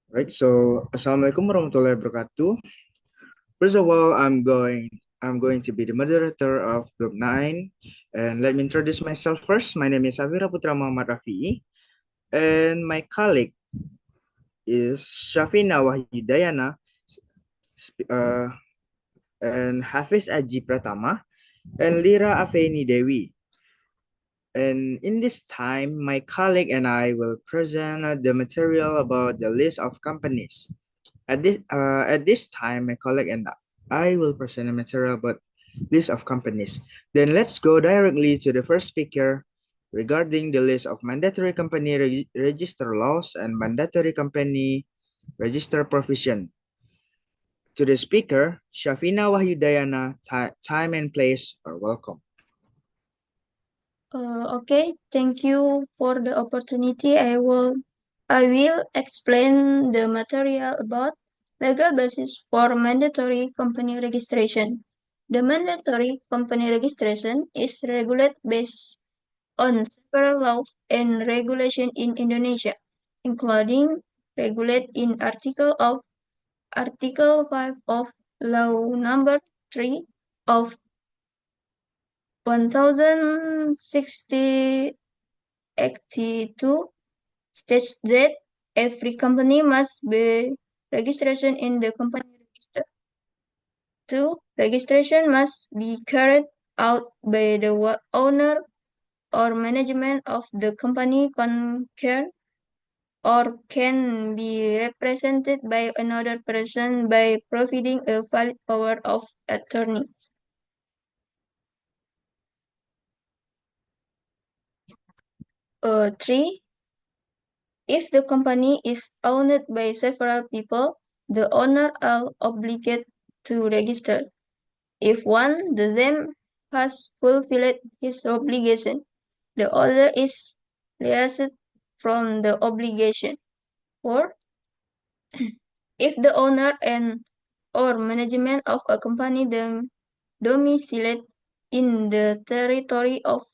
Right, so Assalamualaikum warahmatullahi wabarakatuh. First of all, I'm going to be the moderator of Group 9. And let me introduce myself first. My name is Avira Putra Muhammad Rafi'i, and my colleague is Shafina Wahyudayana uh, and Hafiz Aji Pratama and Lira Afeni Dewi. And in this time, my colleague and I will present the material about the list of companies. At this time, my colleague and I will present a material about list of companies. Then let's go directly to the first speaker regarding the list of mandatory company register laws and mandatory company register provision. To the speaker, Shafina Wahyudayana, time and place are welcome. Okay, thank you for the opportunity. I will explain the material about legal basis for mandatory company registration. The mandatory company registration is regulated based on several laws and regulation in Indonesia, including regulate in Article 5 of Law Number 3 of 1062 states that every company must be registration in the company register. 2. Registration must be carried out by the owner or management of the company concerned or can be represented by another person by providing a valid power of attorney. 3. If the company is owned by several people, the owner are obligated to register. If one of them has fulfilled his obligation, the other is released from the obligation. 4. If the owner and or management of a company domiciled in the territory of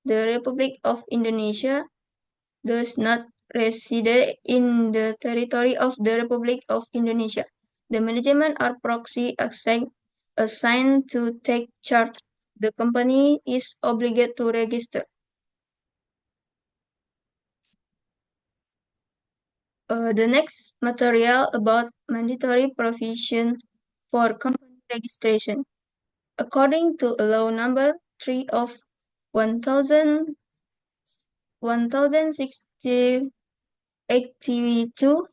the Republic of Indonesia does not reside in the territory of the Republic of Indonesia, the management or proxy assigned to take charge. The company is obligated to register. The next material about mandatory provision for company registration. According to Law Number 3 of 1000, 1062,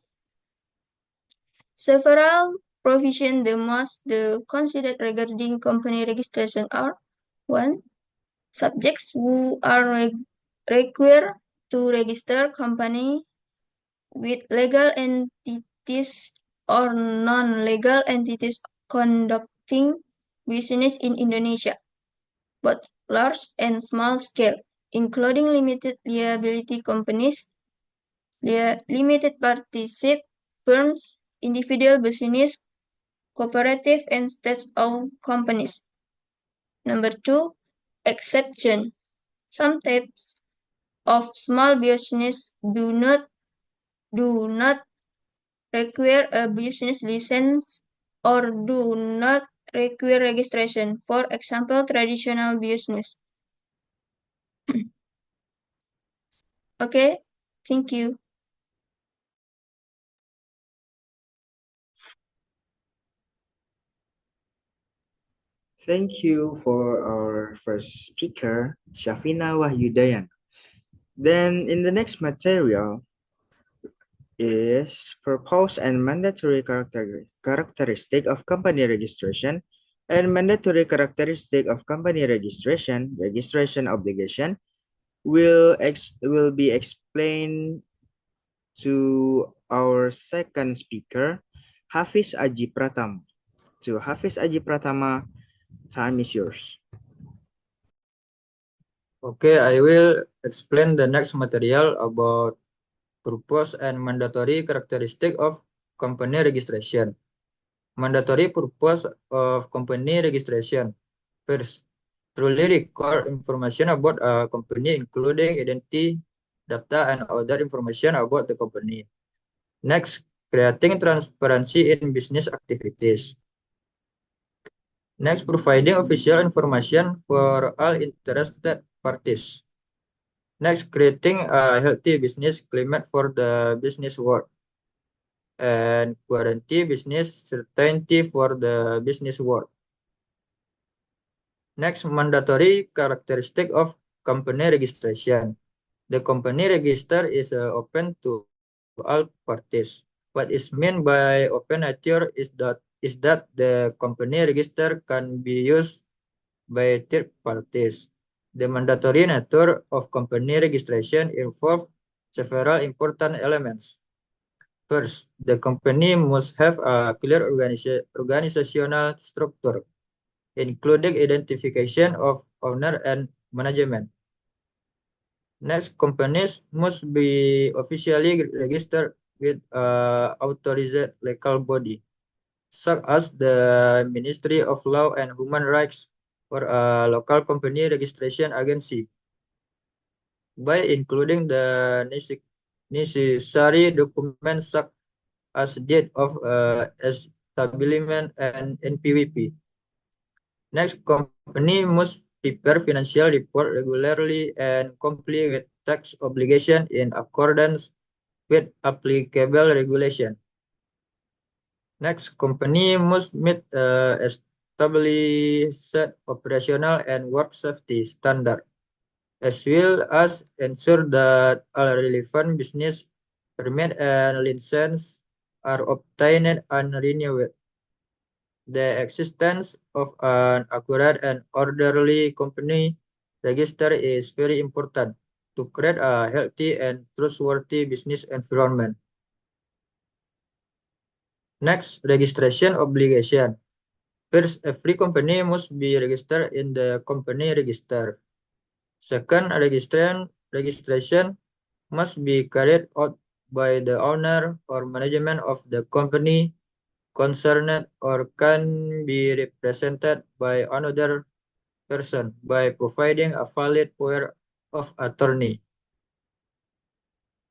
several provisions the most considered regarding company registration are: 1. Subjects who are required to register company with legal entities or non-legal entities conducting business in Indonesia, both large and small scale, including limited liability companies, limited partnership firms, individual business, cooperative and state-owned companies. Number 2, exception. Some types of small business do not require a business license or do not require registration. For example, traditional business. Okay, thank you. Thank you for our first speaker, Shafina Wahyudayana. Then in the next material, is purpose and mandatory characteristic of company registration and mandatory characteristic of company registration obligation will be explained to our second speaker, Hafiz Aji Pratama. To Hafiz Aji Pratama, time is yours. Okay, I will explain the next material about purpose and mandatory characteristic of company registration. Mandatory purpose of company registration. First, truly record information about a company, including identity, data, and other information about the company. Next, creating transparency in business activities. Next, providing official information for all interested parties. Next, creating a healthy business climate for the business world. And guarantee business certainty for the business world. Next, mandatory characteristic of company registration. The company register is open to all parties. What is meant by open nature is that the company register can be used by third parties. The mandatory nature of company registration involves several important elements. First, the company must have a clear organizational structure, including identification of owner and management. Next, companies must be officially registered with authorized legal body, such as the Ministry of Law and Human Rights or a local company registration agency, by including the necessary documents such as date of establishment and NPWP. Next, company must prepare financial report regularly and comply with tax obligation in accordance with applicable regulation. Next, company must meet established operational and work safety standard, as well as ensure that all relevant business permit and license are obtained and renewed. The existence of an accurate and orderly company register is very important to create a healthy and trustworthy business environment. Next, registration obligation. First, every company must be registered in the company register. Second, registration must be carried out by the owner or management of the company concerned or can be represented by another person by providing a valid power of attorney.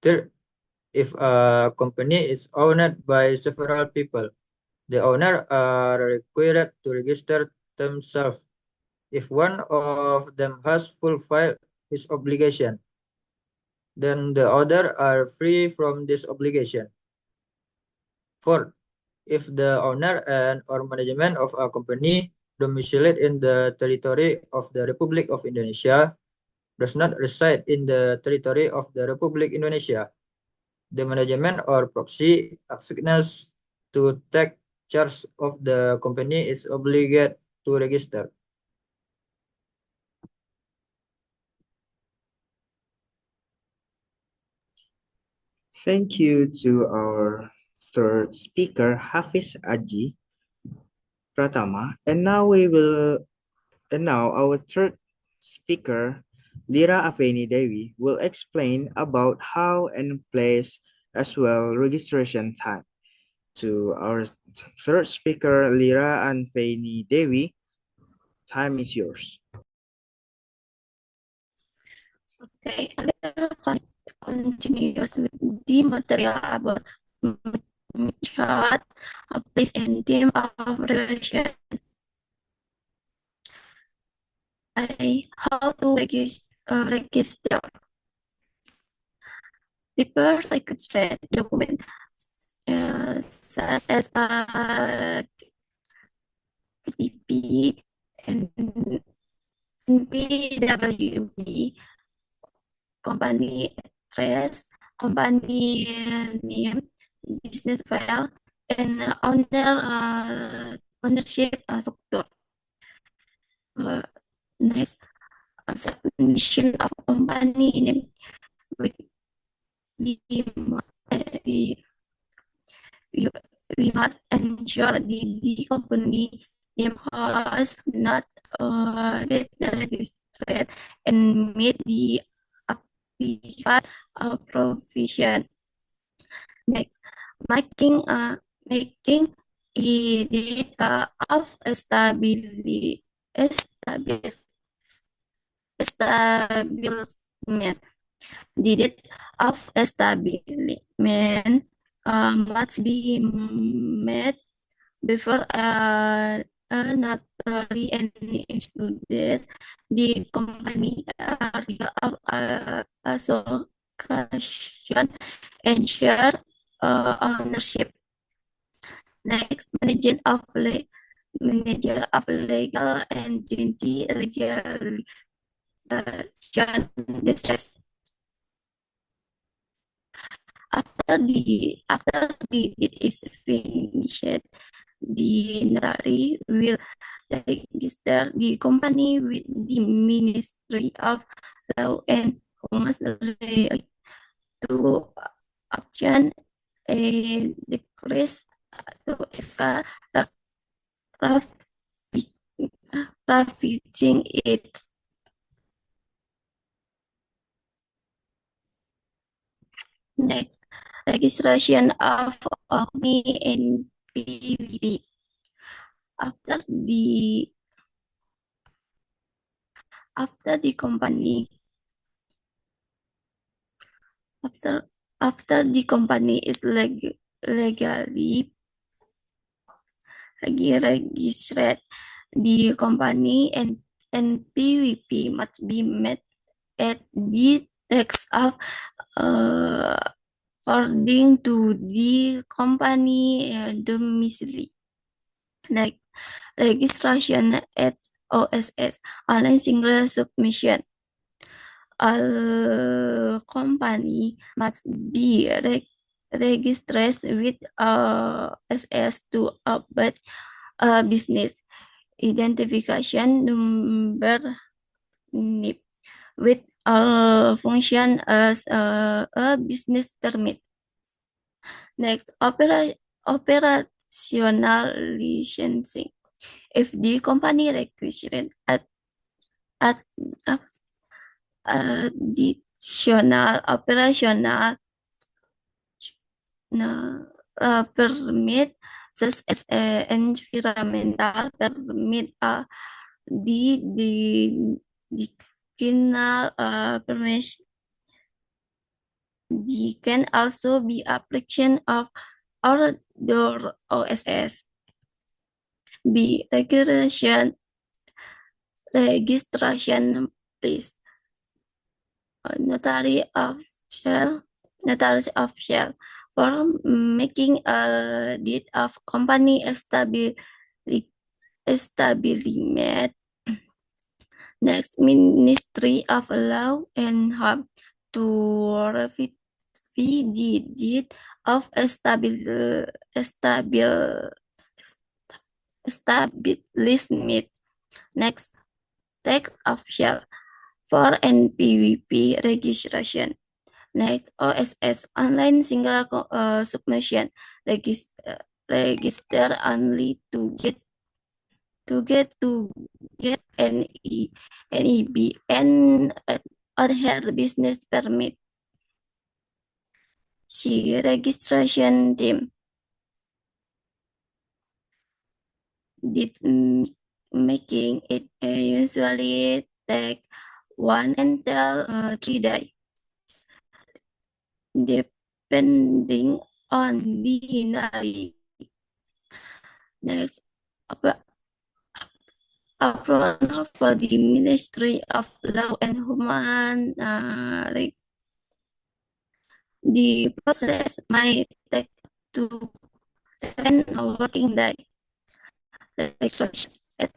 Third, if a company is owned by several people, the owner are required to register themselves if one of them has fulfilled his obligation. Then the other are free from this obligation. Fourth, if the owner and or management of a company domiciled in the territory of the Republic of Indonesia does not reside in the territory of the Republic Indonesia, the management or proxy assigned to take charge of the company is obligated to register. Thank you to our third speaker, Hafiz Aji Pratama. And now our third speaker, Lira Afeni Devi, will explain about how and place as well registration time. To our third speaker, Lira Afeni Devi, time is yours. Okay, I will continue with the material about chart, a place and team of relation. How to register. The first register document such as KTP and PWB, company address, company name, business file, and ownership structure. Next, submission of company name. We must ensure the company name has not been registered and meet the applicable provision. Next, making edit of establishment. The date of establishment must be made before a notary and included the company area of association and share ownership. Next, manager of legal entity legalization business. After the deed is finished, the notary will register the company with the Ministry of Law and Human Rights to obtain a decrease to profiting it. Next, registration of company in PVP. After the company is legally registered, the company and PVP must be met at the tax of according to the company domicile. Like registration at OSS, online single submission. All company must be registered with OSS to operate a business. Identification number NIP with function as a business permit. Next, operational licensing. If the company requires additional operational permit, such as environmental permit, the final permission. Can also be application of outdoor OSS. B. Registration, please. Notary official for making a deed of company establishment. Next, Ministry of Law and Home to verify the deed of establishment. Next, tax official for NPWP registration. Next, OSS online single submission register only to get NEB and other business permit. C. Registration team. Did making it usually take 1 until 3 days, depending on the notary. Next, approval for the Ministry of Law and Human Rights. The process might take 2 to 7 working days. Registration at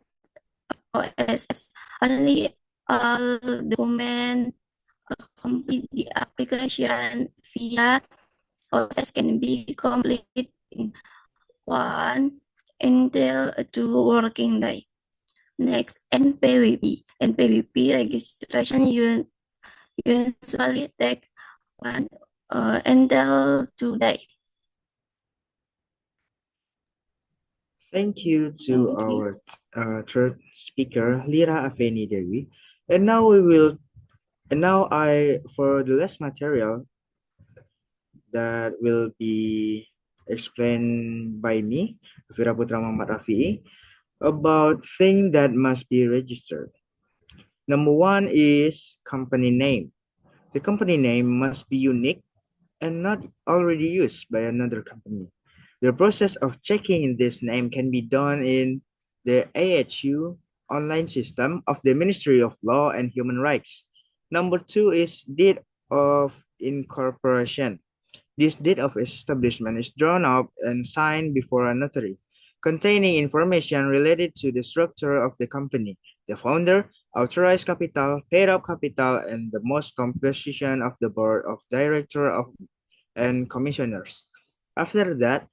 OSS. Only all documents complete the application via OSS can be completed in 1 until 2 working days. Next, NPWP. NPWP registration usually take 1 until 2 days. Thank you to our third speaker, Lira Afeni Dewi. And now for the last material that will be explained by me, Vira Putra Muhammad Rafi'i, about things that must be registered. Number 1 is company name. The company name must be unique and not already used by another company. The process of checking this name can be done in the AHU online system of the Ministry of Law and Human Rights. Number two is deed of incorporation. This deed of establishment is drawn up and signed before a notary, containing information related to the structure of the company, the founder, authorized capital, paid-up capital, and the most composition of the board of directors and commissioners. After that,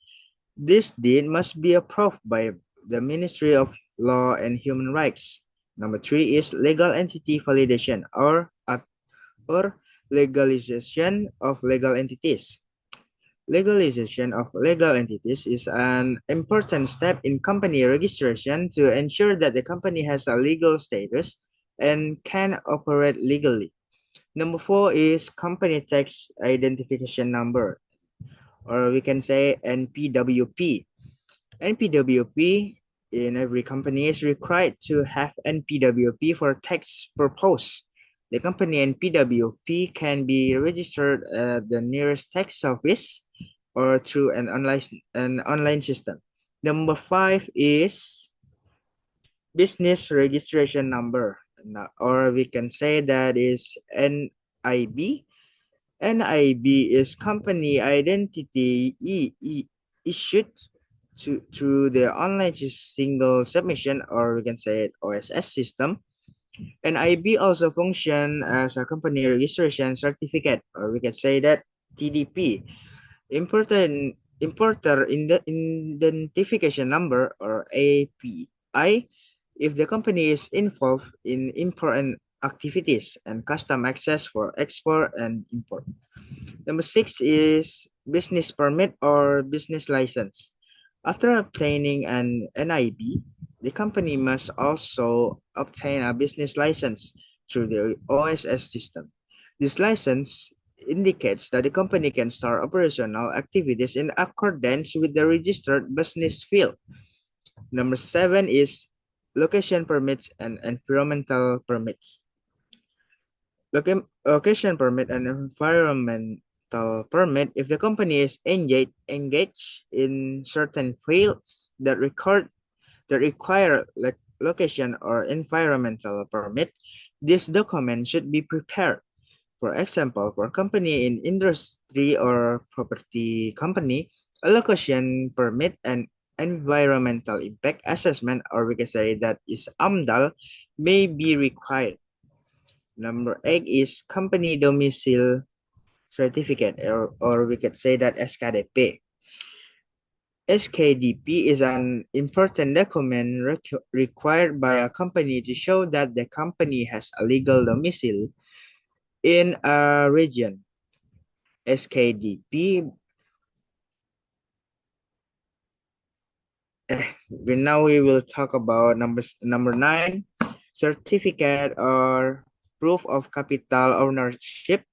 this deed must be approved by the Ministry of Law and Human Rights. Number three is legal entity validation or legalization of legal entities. Legalization of legal entities is an important step in company registration to ensure that the company has a legal status and can operate legally. Number four is company tax identification number, or we can say NPWP. NPWP in every company is required to have NPWP for tax purpose. The company NPWP can be registered at the nearest tax office or through an online system. Number five is business registration number, or we can say that is NIB. NIB is company identity issued through the online single submission, or we can say it OSS system. NIB also function as a company registration certificate, or we can say that TDP. Importer identification number, or API, if the company is involved in import activities and custom access for export and import. Number six is business permit or business license. After obtaining an NIB, the company must also obtain a business license through the OSS system. This license indicates that the company can start operational activities in accordance with the registered business field. Number seven is location permits and environmental permits. Location permit and environmental permit if the company is engaged in certain fields that require location or environmental permit. This document should be prepared. For example, for company in industry or property company, a location permit and environmental impact assessment, or we can say that is AMDAL, may be required. Number eight is company domicile certificate, or we could say that SKDP. SKDP is an important document required by a company to show that the company has a legal domicile in a region. SKDP. Now we will talk about number nine, certificate or proof of capital ownership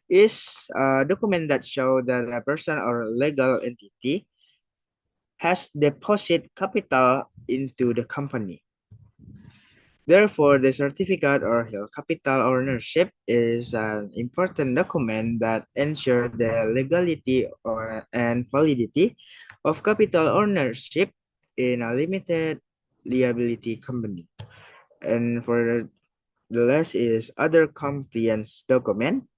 is a document that shows that a person or legal entity has deposited capital into the company. Therefore, the certificate or capital ownership is an important document that ensures the legality and validity of capital ownership in a limited liability company. And for the last is other compliance document.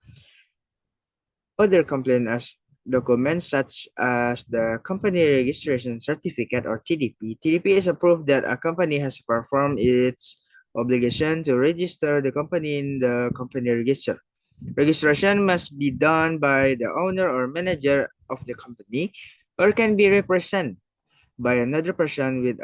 Other compliance documents such as the company registration certificate or TDP. TDP is a proof that a company has performed its obligation to register the company in the company register. Registration must be done by the owner or manager of the company or can be represented by another person with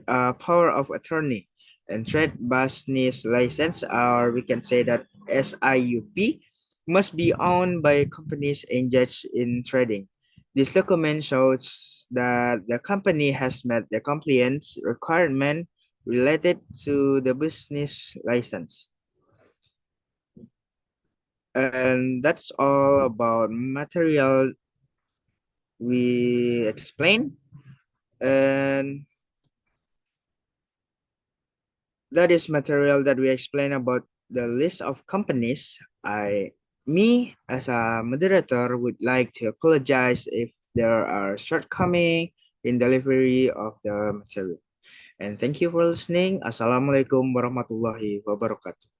a power of attorney and trade business license, or we can say that SIUP, must be owned by companies engaged in trading. This document shows that the company has met the compliance requirement related to the business license. And that's all about material we explained. And that is material that we explain about the list of companies. I Me, as a moderator, would like to apologize if there are shortcomings in delivery of the material. And thank you for listening. Assalamualaikum warahmatullahi wabarakatuh.